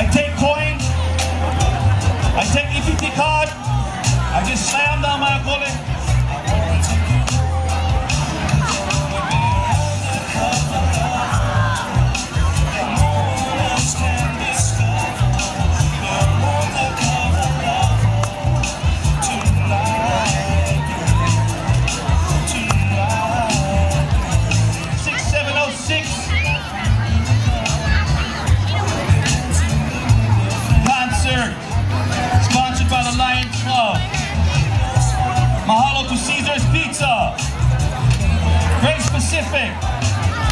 I take coins. I take EPT card. I just slam down my gully.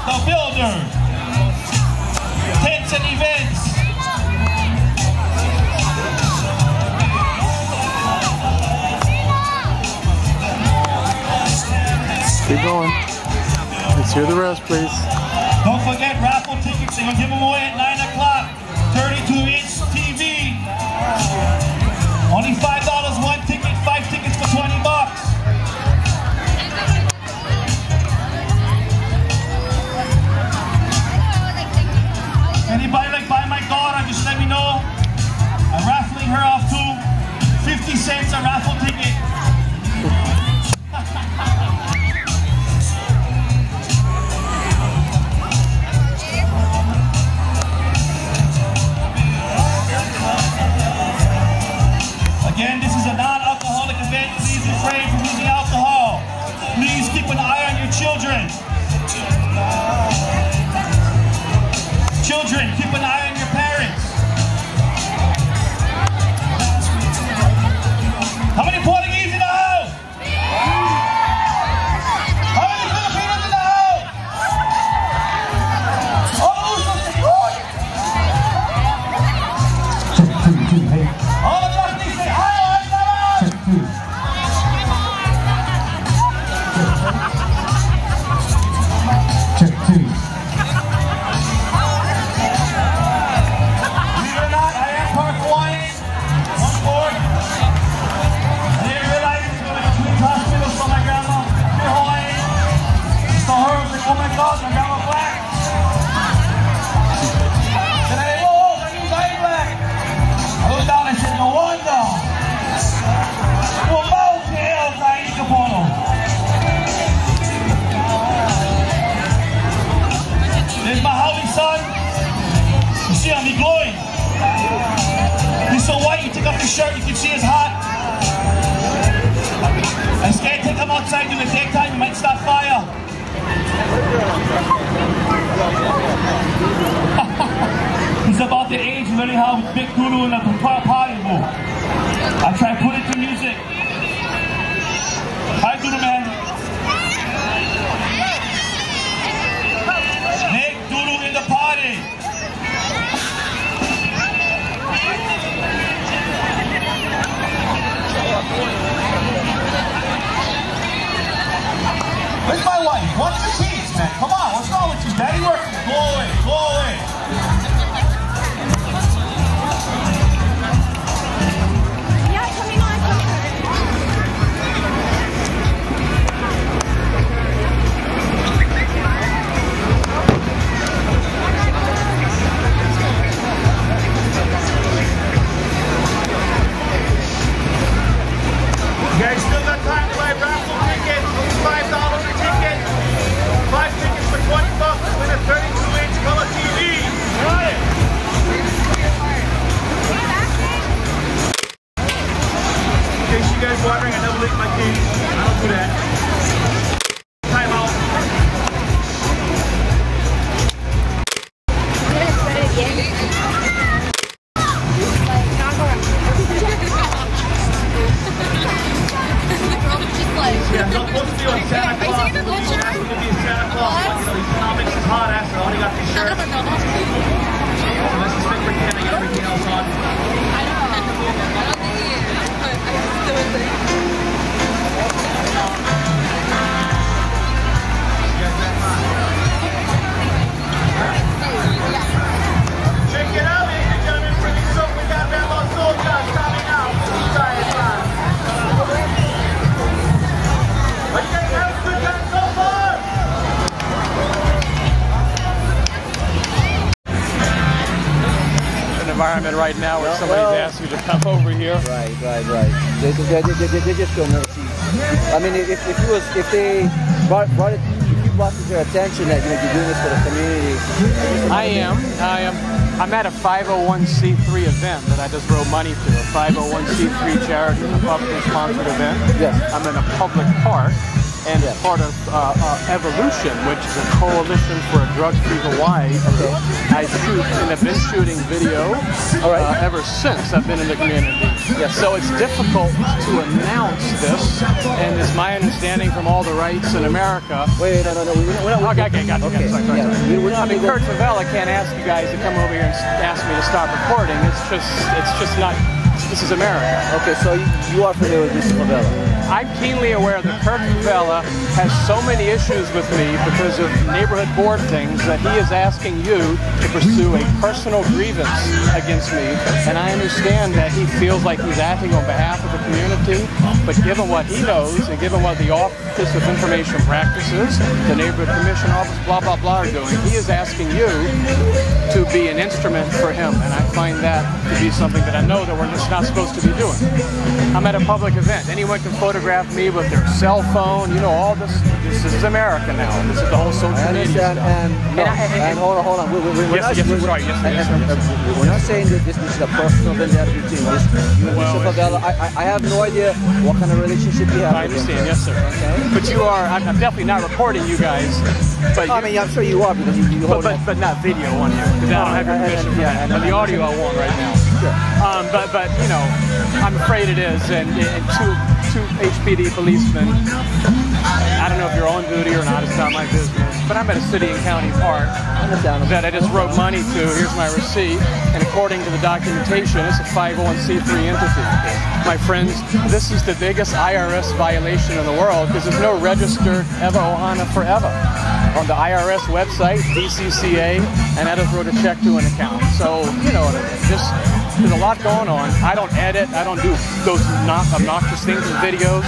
The builder, tents and events. Keep going. Let's hear the rest, please. Don't forget raffle tickets. They're gonna give them away at 9 o'clock. 32-inch TV. Only $5 one ticket. 5 tickets for $20. Anybody like buy my daughter, just let me know. I'm raffling her off too. 50 cents a raffle ticket. Again, this is a non-alcoholic event. Please refrain from using alcohol. Please keep an eye on your children. Children, keep an eye on your parents. How many Portuguese in the house? How many Filipinos in the house? All of us need to say hi. Check two. Oh my God, my grandma black. Then I said, oh, I knew I black. I looked down and said, no wonder. Well, mouth hell, I eat the bottle. There's my Howie son. You see him, he's glowing. He's so white, you take off his shirt, you can see his hot. I can't take him outside in the daytime, he might start fire. He's about the age of learning how big Guru in a party move. I try to put it to music. Hi Guru man. Make Guru in the party. Where's my wife? What's the keys, man? Come on, what's wrong with you? Daddy working. Go away, go away. Yeah, coming on. You guys still got time to buy raffle tickets. $5 a ticket. 5 tickets for $20. Win a 32-inch color TV. Right. In case you guys wondering, I never lick my keys. I don't do that. Time out. Yeah, I'm not supposed to be on Santa Claus. I'm supposed to be Santa Claus. So these comics is hot ass. I only got these shirts. Unless you speak pretend, I got everything else on. I don't think he is. I still think. environment right now where somebody's asked you to come over here. Right. They just don't know. I mean, if they brought it, if you brought to their attention that you're doing this for the community. I am. I'm at a 501c3 event that I just wrote money to. A 501c3 charity, a publicly sponsored event. Yes. I'm in a public park. And as part of Evolution, which is a coalition for a drug-free Hawaii, I shoot and have been shooting video ever since I've been in the community. Yes. So it's difficult to announce this, and it's my understanding from all the rights in America. Wait, no. We're not, Okay, got you. Sorry. I mean, Kurt Favela can't ask you guys to come over here and ask me to stop recording. It's just not. This is America. Okay, so you are familiar with Mr. Favela? I'm keenly aware that Kurt Favela has so many issues with me because of neighborhood board things that he is asking you to pursue a personal grievance against me. And I understand that he feels like he's acting on behalf of the community, but given what he knows and given what the Office of Information Practices, the Neighborhood Commission Office, blah, blah, blah are doing, he is asking you to be an instrument for him. And I find that to be something that I know that we're just not supposed to be doing. I'm at a public event. Anyone can photograph me with their cell phone. You know, all this is America now. This is the whole social media stuff. And hold on. We're not saying that this is a personal vendetta between you and Mr. Favela. I have no idea what kind of relationship you have. I understand, yes, sir. Okay. But you are, I'm definitely not recording you guys. But I mean, I'm sure you are because you hold but not video on you. Because I don't have your permission for that. But the audio I want right now. Sure. But you know, I'm afraid it is. And two HPD policemen, I don't know if you're on duty or not, it's not my business. But I'm at a city and county park that I just wrote money to. Here's my receipt. And according to the documentation, it's a 501c3 entity. My friends, this is the biggest IRS violation in the world because there's no registered Eva Ohana forever. On the IRS website, DCCA, and I just wrote a check to an account. So, you know, there's a lot going on. I don't edit. I don't do those obnoxious things in videos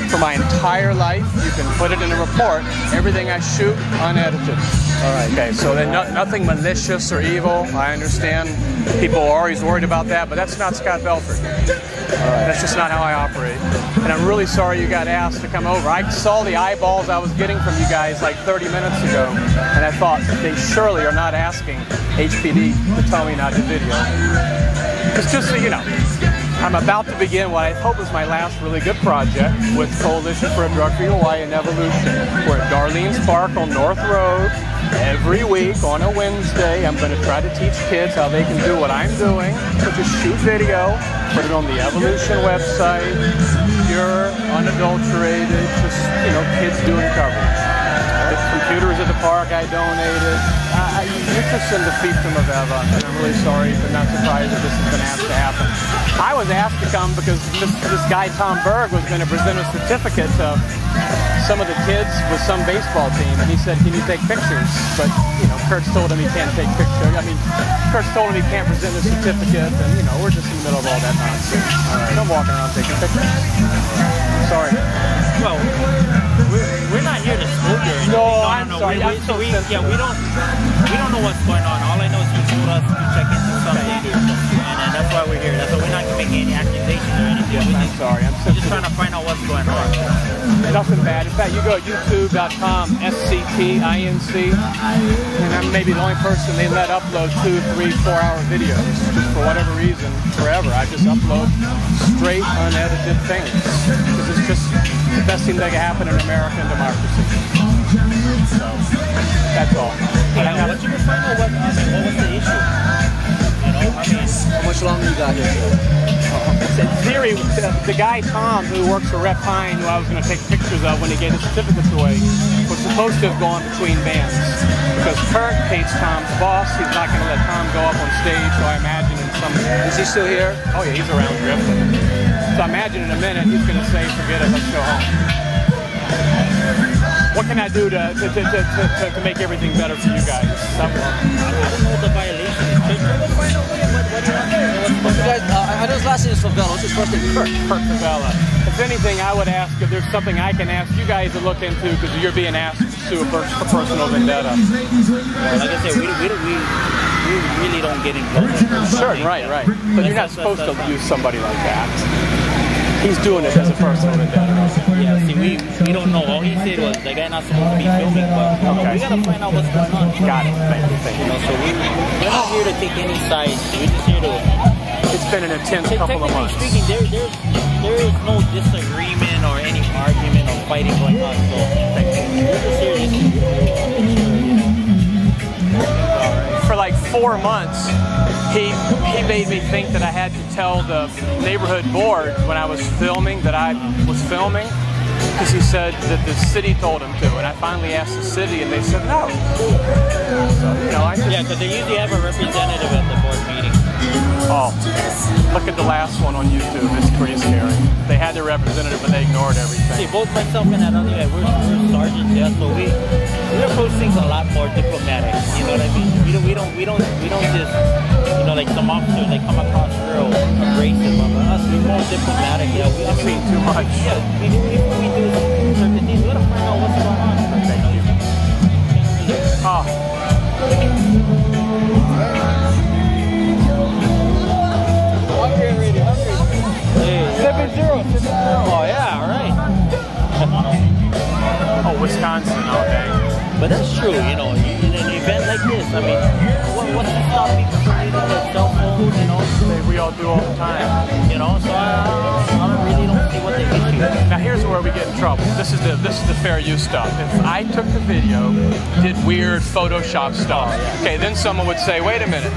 for my entire life. You can put it in a report. Everything I shoot, unedited. All right. Okay, so then nothing malicious or evil. I understand people are always worried about that, but that's not Scott Belford. That's just not how I operate. And I'm really sorry you got asked to come over. I saw the eyeballs I was getting from you guys like 30 minutes ago, and I thought they surely are not asking HPD to tell me not to video. It's just so you know, I'm about to begin what I hope is my last really good project with Coalition for a Drug-Free Hawaii and Evolution. We're at Darlene's Park on North Road. Every week on a Wednesday, I'm going to try to teach kids how they can do what I'm doing, which is shoot video, put it on the Evolution website, pure, unadulterated, just, you know, kids doing coverage. The computers at the park I donated. You're just in the fiefdom of Eva, and I'm really sorry, but not surprised that this has been asked to happen. I was asked to come because this guy Tom Berg was going to present a certificate to some of the kids with some baseball team, and he said, can you take pictures? But, you know, Kurt's told him he can't take pictures. I mean, Kurt's told him he can't present a certificate, and, you know, we're just in the middle of all that nonsense. I'm walking around taking pictures. Sorry. Well, we're not here to smoke or anything. No, I'm sorry. We don't know what's going on. All I know is he told us to check into something, and that's why we're here. That's why we're not making any accusations or anything. I'm sorry. We're just trying to find out what's going on. Nothing bad. In fact, you go to youtube.com, SCTINC, and I'm maybe the only person they let upload 2, 3, 4-hour videos. Just for whatever reason, forever. I just upload straight, unedited things. Because it's just the best thing that can happen in American democracy. So, that's all. Yeah, once you can find out what was the issue. You know, I mean, How much longer you got here? in theory, the guy Tom, who works for Rep Pine, who I was going to take pictures of when he gave his certificates away, was supposed to have gone between bands. Because Kurt hates Tom's boss, he's not going to let Tom go up on stage, so I imagine in some... Is he still here? Oh yeah, he's around drifting. So I imagine in a minute he's going to say, forget it, let's go home. What can I do to make everything better for you guys? I don't know what the violation is. We'll find out what You guys, I know his last name is Favela. What's his first name? Kurt Favela. If anything, I would ask if there's something I can ask you guys to look into because you're being asked to sue for personal vendetta. Like I said, we we really don't get involved. Sure, right. But you're not supposed to use somebody like that. He's doing it as a personal vendetta. Yeah, see, we don't know. All he said was the guy not supposed to be filming, but we gotta find out what's going on. Got it. Thank you. You know, so we're not here to take any sides. We're just here to. It's been an intense couple of months. Speaking, there is no disagreement or any argument or fighting going on. So we're just here to make sure, you know. For like 4 months, he made me think that I had to tell the neighborhood board when I was filming that I was filming, because he said that the city told him to, and I finally asked the city and they said no. So, you know, yeah, because they usually have a representative at the board meeting. Oh, look at the last one on YouTube. It's pretty scary. They had their representative, but they ignored everything. See, both myself and that other guy, we're sergeants, yeah, so we approach things a lot more diplomatic. You know what I mean? We don't just, you know, like some officers, they come across real abrasive. Us, we're more diplomatic. Yeah, I mean, too much. Yeah, we do certain things. We gotta find out what's going on. Thank you. Oh. Hey. 7-0. Oh yeah, all right. Oh, Wisconsin, okay. But that's true, you know, in an event like this, I mean, what's to stop people from using their cell phones, you know? We all do all the time. You know, so I really don't see what the issue is. Now here's where we get in trouble. This is the fair use stuff. If I took the video, did weird Photoshop stuff, okay, then someone would say, wait a minute.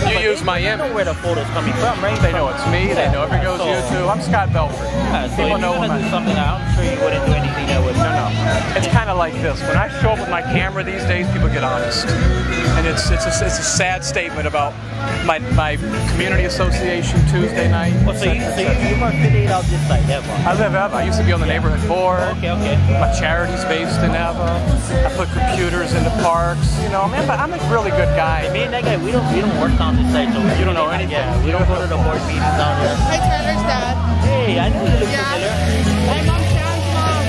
You use my image. They know where the photo's coming from, right? They know it's me. They know if it goes to YouTube. I'm Scott Belford. Yeah, so people know when I do something, I'm sure you wouldn't do anything that would. No. It's kind of like this. When I show up with my camera these days, people get honest, and it's a sad statement about my community association Tuesday night. Well, so you must affiliate out this side, Eva. I live Eva. I used to be on the neighborhood board. Okay. My charity's based in Eva. I put computers into parks. You know, man, but I'm a really good guy. Me and that guy, we don't work on this side, so you don't know anything. Yeah, we don't go to the board meetings down here. Hi, Tyler's dad. Hey, I know you look familiar. My mom's Shan's mom.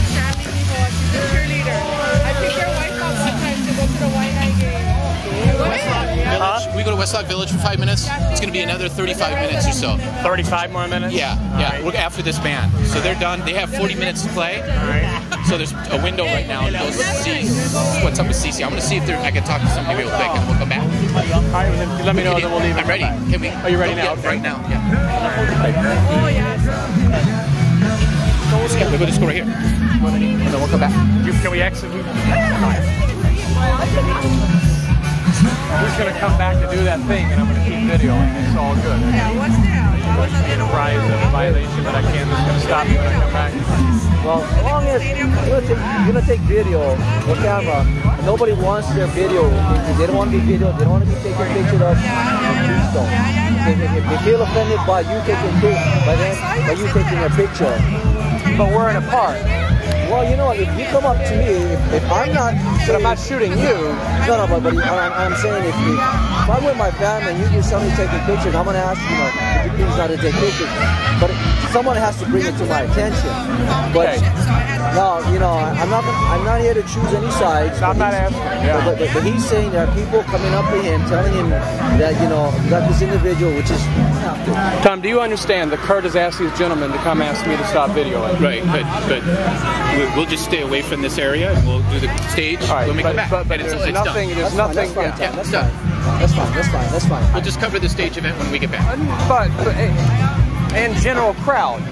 Shan Nico, she's a cheerleader. I pick your wife up sometimes to go to the Y9 game. We go to Westlock Village for 5 minutes. It's going to be another 35 minutes or so. 35 more minutes? Yeah. Right. We're after this band. So they're done. They have 40 minutes to play. So there's a window right now to go see what's up with CC. I'm going to see if I can talk to somebody real quick and we'll come back. All right, then let me know, then we'll leave. I'm ready. Can we? Are you ready now? Yeah, right now, yeah. Oh, yes. We'll just go right here. And then we'll come back. Can we exit? He's going to come back to do that thing, and I'm going to keep videoing. It's all good. Yeah, what's that? I was on the Rise of a violation that I can't. It's going to stop me when I come back. Well, as long as you're gonna take video or camera, nobody wants their video. They don't want to be video. They don't want to be taking pictures of. Please don't. If they feel offended by you taking by you taking a picture, But we're in a park. well, you know, if you come up to me, if I'm not, But I'm not shooting you. no, but I'm saying if I'm with my family and you do somebody taking pictures, I'm gonna ask could you please not to take pictures? But someone has to bring it to my attention. But no, I'm not here to choose any sides. I'm not asking. Yeah. But he's saying there are people coming up to him, telling him that you got this individual, which is Tom, do you understand that Kurt has asked these gentlemen to come ask me to stop videoing? Right, but we'll just stay away from this area and we'll do the stage when we come back. But and it's there's nothing. done. There's nothing. That's fine. That's fine. We'll just cover the stage event when we get back. But in general crowd.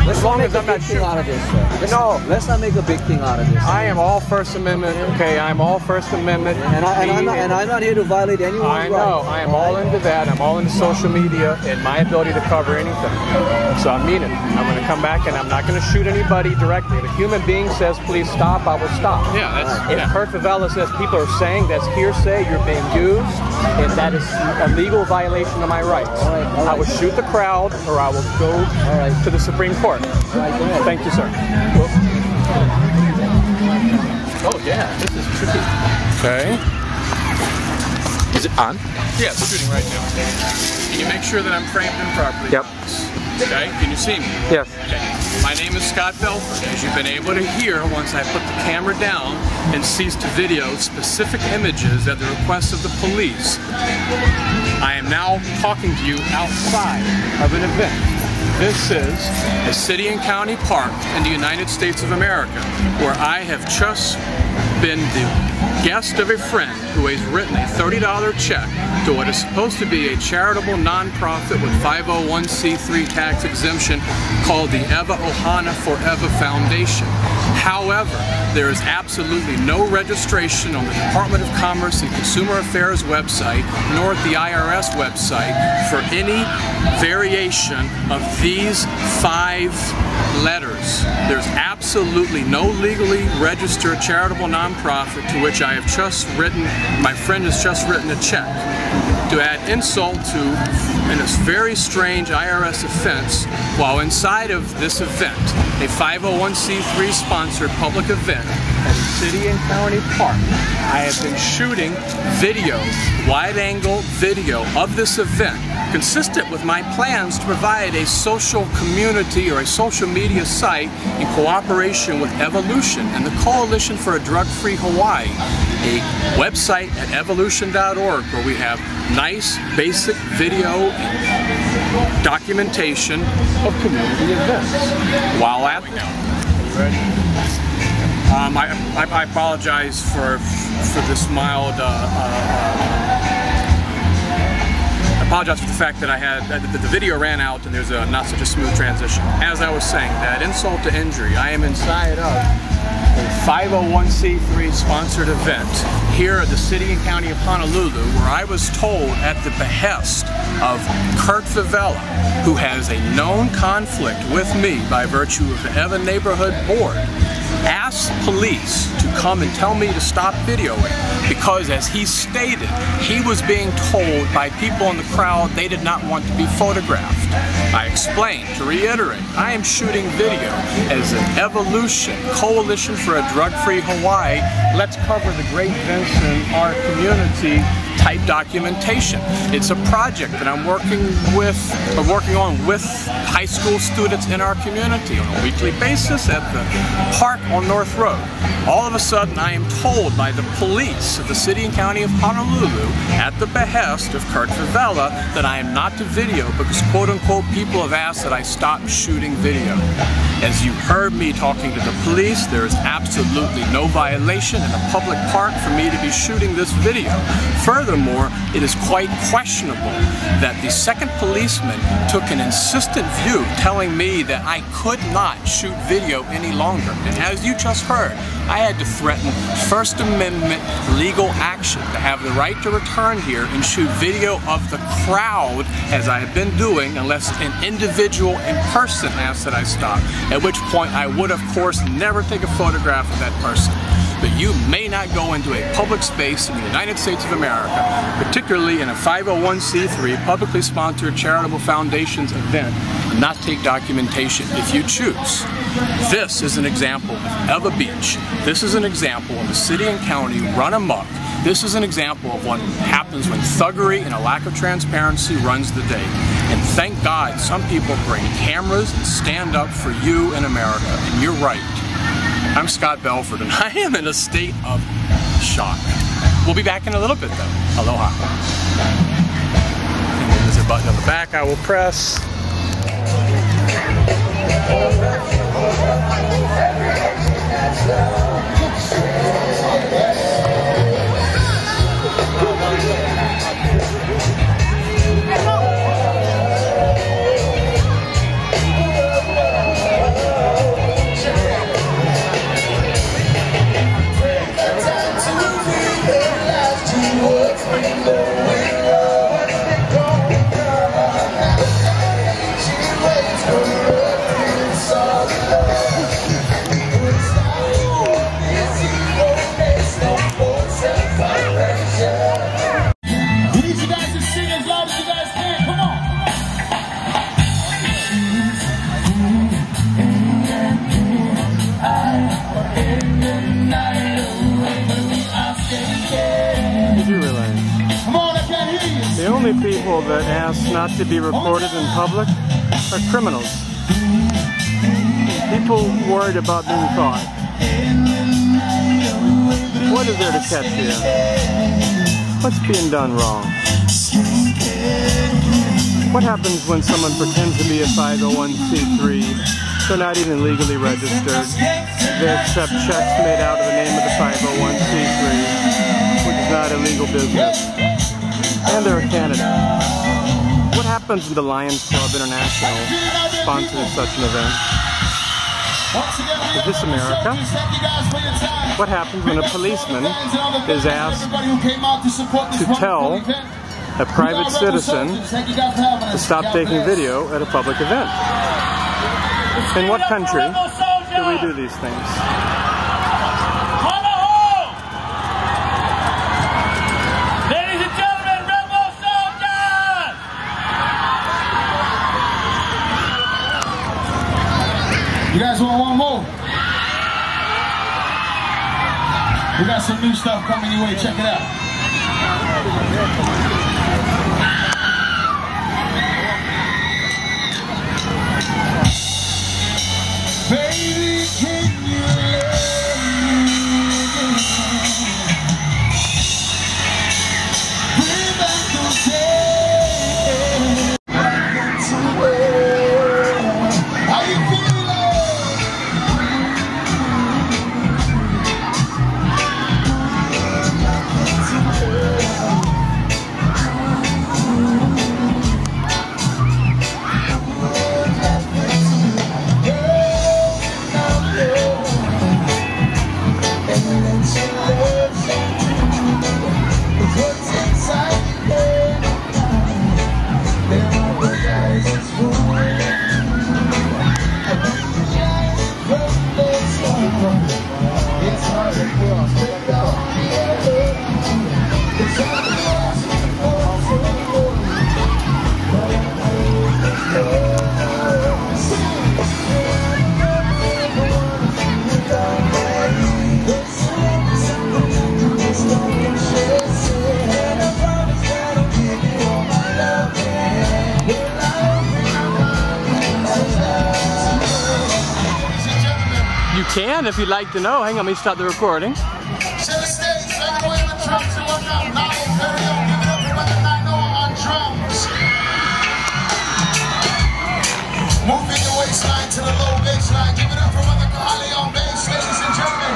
Let's not make a big thing out of this, sir. Let's not make a big thing out of this. I am all First Amendment. Okay, I'm all First Amendment. And I'm not here to violate anyone's I know. I am all into that. I'm all into social media and my ability to cover anything. So I mean it. I'm going to come back and I'm not going to shoot anybody directly. If a human being says, please stop, I will stop. Yeah, If Kurt Favela says people are saying that's hearsay, you're being used, and that is a legal violation of my rights. All right. I will shoot the crowd or I will go to the Supreme Court. All right, go ahead. Thank you, sir. Oh yeah, this is tricky. Okay. Is it on? Yeah, it's shooting right now. Can you make sure that I'm framed in properly? Yep. Okay, can you see me? Yes. Okay. My name is Scott Belford. As you've been able to hear, once I put the camera down and cease to video specific images at the request of the police, I am now talking to you outside of an event. This is a city and county park in the United States of America, where I have just been the guest of a friend who has written a $30 check to what is supposed to be a charitable nonprofit with 501c3 tax exemption called the Eva Ohana Forever Foundation. However, there is absolutely no registration on the Department of Commerce and Consumer Affairs website, nor at the IRS website, for any variation of these 5 letters. There's absolutely no legally registered charitable nonprofit to which I have just written, my friend has just written a check. To add insult to this very strange IRS offense, while inside of this event, a 501c3 sponsored public event at a city and county park, I have been shooting video, wide-angle video of this event, consistent with my plans to provide a social community or a social media site in cooperation with Evolution and the Coalition for a Drug-Free Hawaii, a website at evolution.org where we have nice, basic video and documentation of community events. While at I apologize for this mild. I apologize for the fact that the video ran out and there's not such a smooth transition. As I was saying, that insult to injury, I am inside of a 501c3 sponsored event here at the City and County of Honolulu, where I was told at the behest of Kurt Favela, who has a known conflict with me by virtue of the Evan Neighborhood Board, asked police to come and tell me to stop videoing because, as he stated, he was being told by people in the crowd they did not want to be photographed. I explained, to reiterate, I am shooting video as an Evolution, Coalition for a Drug-Free Hawaii, let's cover the great events in our community type documentation. It's a project that I'm working on with high school students in our community on a weekly basis at the park on North Road. All of a sudden, I am told by the police of the City and County of Honolulu, at the behest of Kurt Favela, that I am not to video because quote-unquote people have asked that I stop shooting video. As you heard me talking to the police, there is absolutely no violation in a public park for me to be shooting this video. Furthermore, it is quite questionable that the second policeman took an insistent view telling me that I could not shoot video any longer. And as you just heard, I had to threaten First Amendment legal action to have the right to return here and shoot video of the crowd, as I have been doing, unless an individual in person asked that I stop, at which point I would, of course, never take a photograph of that person. But you may not go into a public space in the United States of America, particularly in a 501c3 publicly sponsored charitable foundations event, and not take documentation if you choose. This is an example of Eva Beach. This is an example of the city and county run amok. This is an example of what happens when thuggery and a lack of transparency runs the day. And thank God some people bring cameras and stand up for you in America. And you're right. I'm Scott Belford, and I am in a state of shock. We'll be back in a little bit, though. Aloha. And then there's a button on the back I will press. people that ask not to be recorded in public are criminals. People worried about being caught. What is there to catch here? What's being done wrong? What happens when someone pretends to be a 501c3? They're not even legally registered. They accept checks made out of the name of the 501c3, which is not a legal business. And they're a candidate. What happens when the Lions Club International sponsors such an event? Is this America? What happens when a policeman is asked to tell a private citizen to stop taking video at a public event? In what country do we do these things? Ladies and gentlemen, Rebel soldiers! You guys want one more? We got some new stuff coming your way. Check it out. Baby, can you let me bring back those days? How you You can, if you'd like to know. Hang on, let me stop the recording. Moving the waistline to the low baseline. Give it up for Mother Kahali on bass, ladies and gentlemen.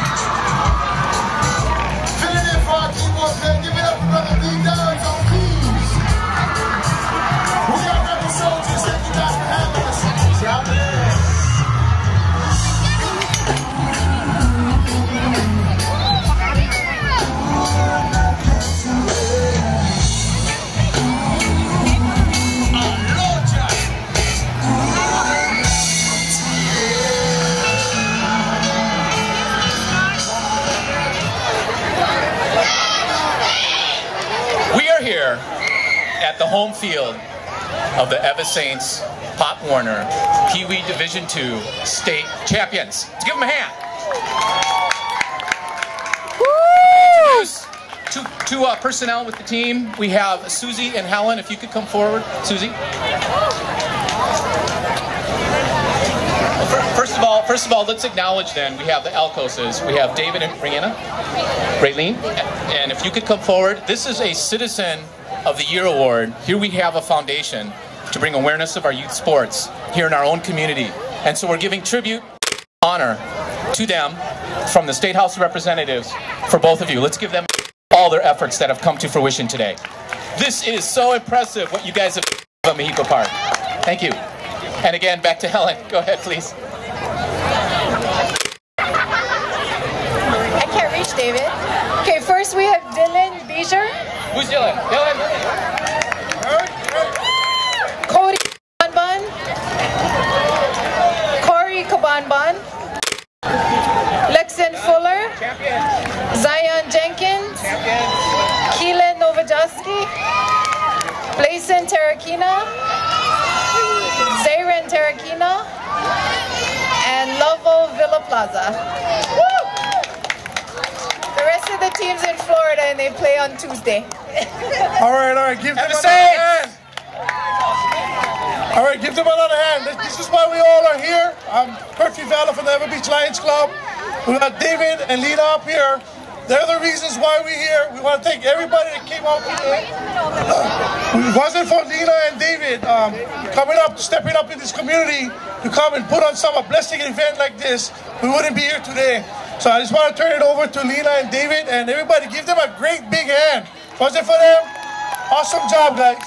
Filling in for our keyboard player. Give it up for Brother B-Dubs on keys. We are Rebel soldiers. Thank you guys for having us. God bless. Here at the home field of the Eva Saints Pop Warner Pee Wee Division II state champions. Let's give them a hand. Introduce two personnel with the team. We have Susie and Helen. If you could come forward, Susie. First of all, let's acknowledge then, we have the Alcoses. We have David and Raylene. And if you could come forward, this is a Citizen of the Year Award. Here we have a foundation to bring awareness of our youth sports here in our own community. And so we're giving tribute, honor to them from the State House of Representatives for both of you. Let's give them all their efforts that have come to fruition today. This is so impressive what you guys have done at Mexico Park. Thank you. And again, back to Helen. Go ahead, please. I can't reach David. Okay, first we have Dylan Beezer. Who's Dylan? Dylan. Cody Kabanban. Corey Kabanban. Lexan Fuller. Zion Jenkins. Keelan Novojaski. Blason Tarakina. Zayren Tarakina. And Lovell Villa Plaza. The rest of the team's in Florida and they play on Tuesday. All right. Give them a hand. All right, give them another hand. This is why we all are here. I'm Kurt Vivella from the Ever Beach Lions Club. We got David and Lena up here. They're the reasons why we're here. We want to thank everybody that came out today. If it wasn't for Lena and David coming up, stepping up in this community to come and put on a blessing event like this, we wouldn't be here today. So I just want to turn it over to Lena and David, and everybody give them a great big hand. Was it for them? Awesome job, guys.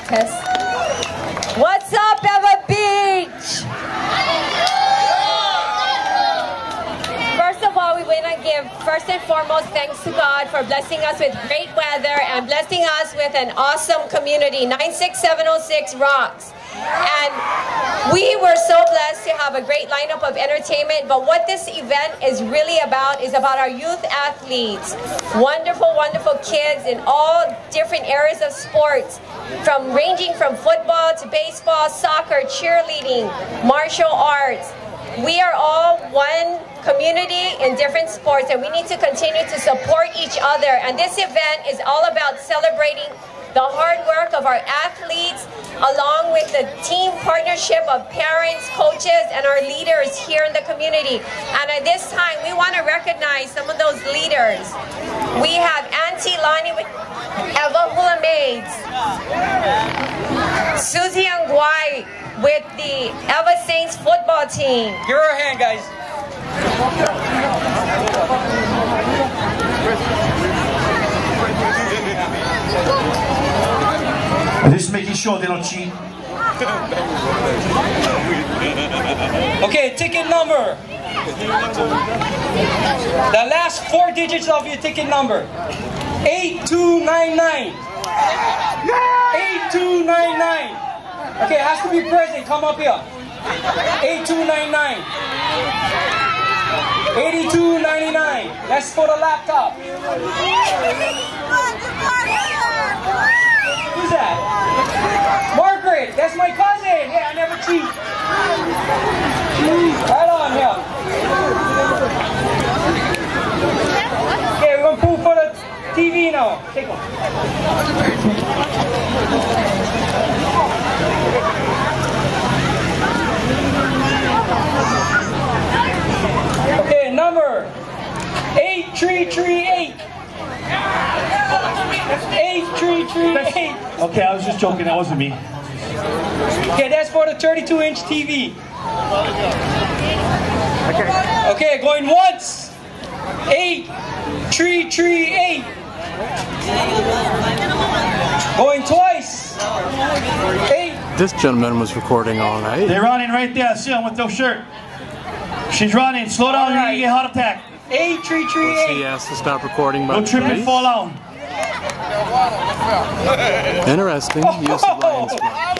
Test. What's up, Ever Beach? First of all, we want to give first and foremost thanks to God for blessing us with great weather and blessing us with an awesome community. 96706 rocks. And we were so blessed to have a great lineup of entertainment, but what this event is really about is about our youth athletes. Wonderful, wonderful kids in all different areas of sports, ranging from football to baseball, soccer, cheerleading, martial arts. We are all one community in different sports, and we need to continue to support each other. And this event is all about celebrating the hard work of our athletes, along with the team partnership of parents, coaches, and our leaders here in the community. And at this time, we want to recognize some of those leaders. We have Auntie Lonnie with Eva Hula Maids, Susie Nguai with the Eva Saints football team. Give her a hand, guys. Just making sure they don't cheat. Okay, ticket number. The last 4 digits of your ticket number. 8299. 8299. Okay, it has to be present. Come up here. 8299. 8299. That's for the laptop. Who's that? Margaret, that's my cousin. Yeah, I never cheat. Right on here. Okay, we're gonna pull for the TV now. Take one. Okay, number 8338. 8338. Okay, I was just joking. That wasn't me. Okay, that's for the 32-inch TV. Okay, going once. 8338. Going twice. 8. This gentleman was recording all night. They're running right there. I see him with no shirt. She's running. Slow down. You're gonna get a heart attack. 8338. He asked to stop recording by Don't trip and fall out. Interesting use of Lions Club.